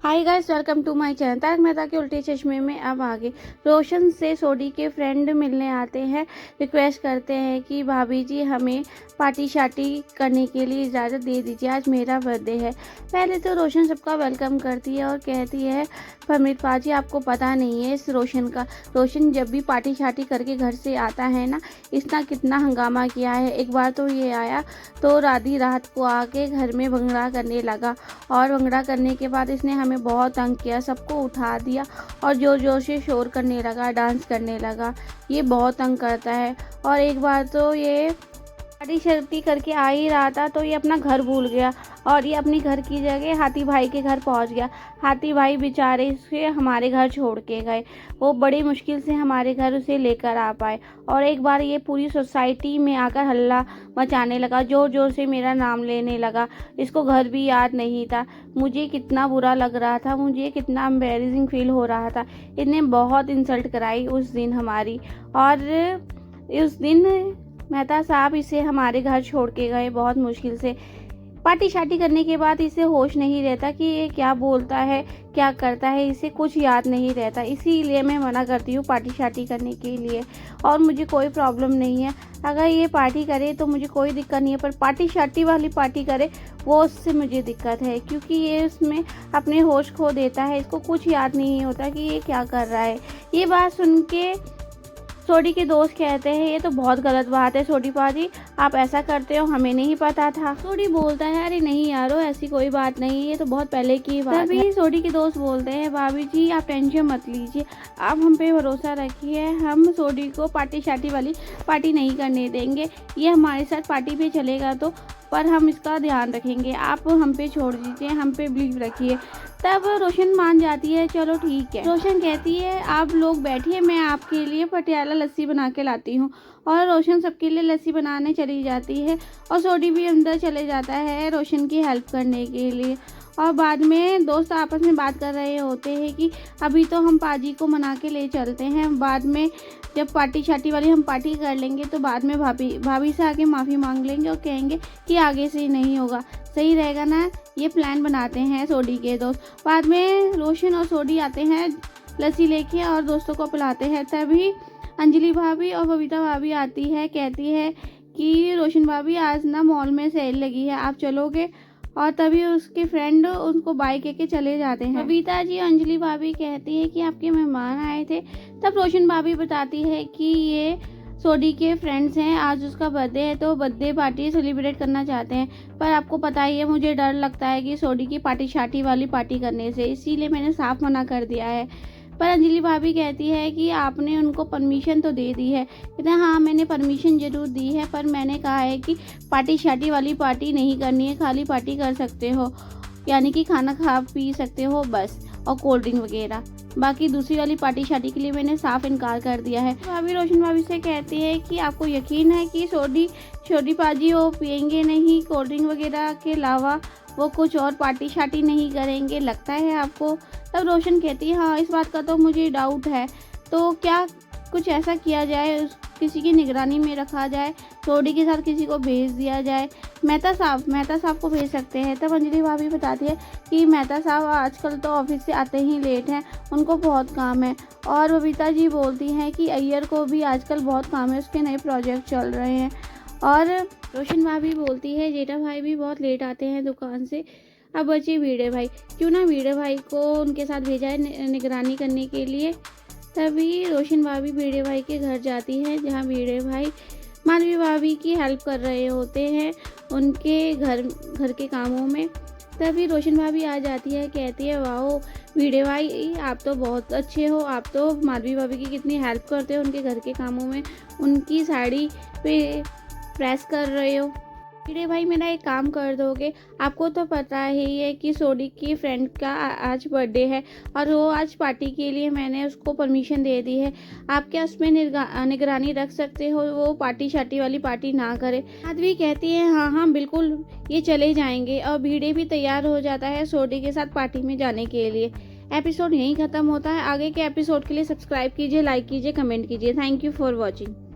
Hi guys, welcome to my channel. Taarak Mehta के उल्टे चश्मे में अब आगे रोशन से सोडी के फ्रेंड मिलने आते हैं। रिक्वेस्ट करते हैं कि भाभी जी हमें पार्टी शार्टी करने के लिए इजाज़त दे दीजिए, आज मेरा बर्थडे है। पहले तो रोशन सबका वेलकम करती है और कहती है परमित पाजी आपको पता नहीं है इस रोशन का। रोशन जब भी पार्टी शार्टी करके घर से आता है ना, इसने कितना हंगामा किया है। एक बार तो ये आया तो आधी रात को आके घर में भंगड़ा करने लगा और भंगड़ा करने के बाद इसने हमें बहुत तंग किया, सबको उठा दिया और जोर जोर से शोर करने लगा, डांस करने लगा। ये बहुत तंग करता है। और एक बार तो ये पार्टी शार्टी करके आ ही रहा था तो ये अपना घर भूल गया और ये अपनी घर की जगह हाथी भाई के घर पहुंच गया। हाथी भाई बेचारे इसे हमारे घर छोड़ के गए, वो बड़ी मुश्किल से हमारे घर उसे लेकर आ पाए। और एक बार ये पूरी सोसाइटी में आकर हल्ला मचाने लगा, जोर जोर से मेरा नाम लेने लगा। इसको घर भी याद नहीं था। मुझे कितना बुरा लग रहा था, मुझे कितना एम्बैरेसिंग फील हो रहा था। इसने बहुत इंसल्ट कराई उस दिन हमारी। और उस दिन मेहता साहब इसे हमारे घर छोड़ के गए बहुत मुश्किल से। पार्टी शार्टी करने के बाद इसे होश नहीं रहता कि ये क्या बोलता है, क्या करता है, इसे कुछ याद नहीं रहता। इसीलिए मैं मना करती हूँ पार्टी शार्टी करने के लिए। और मुझे कोई प्रॉब्लम नहीं है, अगर ये पार्टी करे तो मुझे कोई दिक्कत नहीं है, पर पार्टी शार्टी वाली पार्टी करे वो उससे मुझे दिक्कत है, क्योंकि ये उसमें अपने होश खो देता है। इसको कुछ याद नहीं होता कि ये क्या कर रहा है। ये बात सुन के सोडी के दोस्त कहते हैं ये तो बहुत गलत बात है सोडी पाजी, आप ऐसा करते हो हमें नहीं पता था। सोडी बोलता है अरे नहीं यारो, ऐसी कोई बात नहीं, ये तो बहुत पहले की बात है। तभी सोडी के दोस्त बोलते हैं भाभी जी आप टेंशन मत लीजिए, आप हम पे भरोसा रखिए, हम सोडी को पार्टी शार्टी वाली पार्टी नहीं करने देंगे। ये हमारे साथ पार्टी पे चलेगा तो पर हम इसका ध्यान रखेंगे, आप हम पे छोड़ दीजिए, हम पे बिलीव रखिए। तब रोशन मान जाती है चलो ठीक है। रोशन कहती है आप लोग बैठिए, मैं आपके लिए पटियाला लस्सी बना के लाती हूँ। और रोशन सबके लिए लस्सी बनाने चली जाती है और सोडी भी अंदर चले जाता है रोशन की हेल्प करने के लिए। और बाद में दोस्त आपस में बात कर रहे होते हैं कि अभी तो हम पाजी को मना के ले चलते हैं, बाद में जब पार्टी शार्टी वाली हम पार्टी कर लेंगे तो बाद में भाभी से आके माफ़ी मांग लेंगे और कहेंगे कि आगे से नहीं होगा, सही रहेगा ना। ये प्लान बनाते हैं सोडी के दोस्त। बाद में रोशन और सोडी आते हैं लस्सी लेके और दोस्तों को पिलाते हैं। तभी अंजलि भाभी और बबीता भाभी आती है, कहती है कि रोशन भाभी आज ना मॉल में सेल लगी है, आप चलोगे। और तभी उसके फ्रेंड उनको बाय के चले जाते हैं। बबीता जी अंजलि भाभी कहती है कि आपके मेहमान आए थे। तब रोशन भाभी बताती है कि ये सोडी के फ्रेंड्स हैं, आज उसका बर्थडे है तो बर्थडे पार्टी सेलिब्रेट करना चाहते हैं। पर आपको पता ही है मुझे डर लगता है कि सोडी की पार्टी शार्टी वाली पार्टी करने से, इसीलिए मैंने साफ मना कर दिया है। पर अंजलि भाभी कहती है कि आपने उनको परमिशन तो दे दी है। कहते हैं हाँ मैंने परमिशन ज़रूर दी है, पर मैंने कहा है कि पार्टी शार्टी वाली पार्टी नहीं करनी है, खाली पार्टी कर सकते हो, यानी कि खाना खा पी सकते हो बस, और कोल्ड ड्रिंक वगैरह। बाकी दूसरी वाली पार्टी शार्टी के लिए मैंने साफ इनकार कर दिया है। भाभी रोशन भाभी से कहती है कि आपको यकीन है कि सोडी पाजी वो पियेंगे नहीं, कोल्ड ड्रिंक वगैरह के अलावा वो कुछ और पार्टी शार्टी नहीं करेंगे, लगता है आपको। तब रोशन कहती है हाँ इस बात का तो मुझे डाउट है, तो क्या कुछ ऐसा किया जाए, किसी की निगरानी में रखा जाए, सोडी के साथ किसी को भेज दिया जाए। मेहता साहब को भेज सकते हैं। तब अंजलि भाभी बताती है कि मेहता साहब आजकल तो ऑफिस से आते ही लेट हैं, उनको बहुत काम है। और बबीता जी बोलती हैं कि अय्यर को भी आजकल बहुत काम है, उसके नए प्रोजेक्ट चल रहे हैं। और रोशन भाभी बोलती है जेठा भाई भी बहुत लेट आते हैं दुकान से, अब बचे भिड़े भाई, क्यों ना भिड़े भाई को उनके साथ भेजा है निगरानी करने के लिए। तभी रोशन भाभी भिड़े भाई के घर जाती है, जहाँ भिड़े भाई माधवी भाभी की हेल्प कर रहे होते हैं उनके घर के कामों में। तभी रोशन भाभी आ जाती है, कहती है वाओ भिड़े भाई आप तो बहुत अच्छे हो, आप तो माधवी भाभी की कितनी हेल्प करते हो उनके घर के कामों में, उनकी साड़ी पे प्रेस कर रहे हो। भिड़े भाई मेरा एक काम कर दोगे, आपको तो पता ही है कि सोडी की फ्रेंड का आज बर्थडे है और वो आज पार्टी के लिए मैंने उसको परमिशन दे दी है, आप क्या उसमें निगरानी रख सकते हो, वो पार्टी शार्टी वाली पार्टी ना करे। माधवी कहती है हाँ हाँ बिल्कुल ये चले जाएंगे। और भिड़े भी तैयार हो जाता है सोडी के साथ पार्टी में जाने के लिए। एपिसोड यहीं ख़त्म होता है। आगे के एपिसोड के लिए सब्सक्राइब कीजिए, लाइक कीजिए, कमेंट कीजिए। Thank you for watching.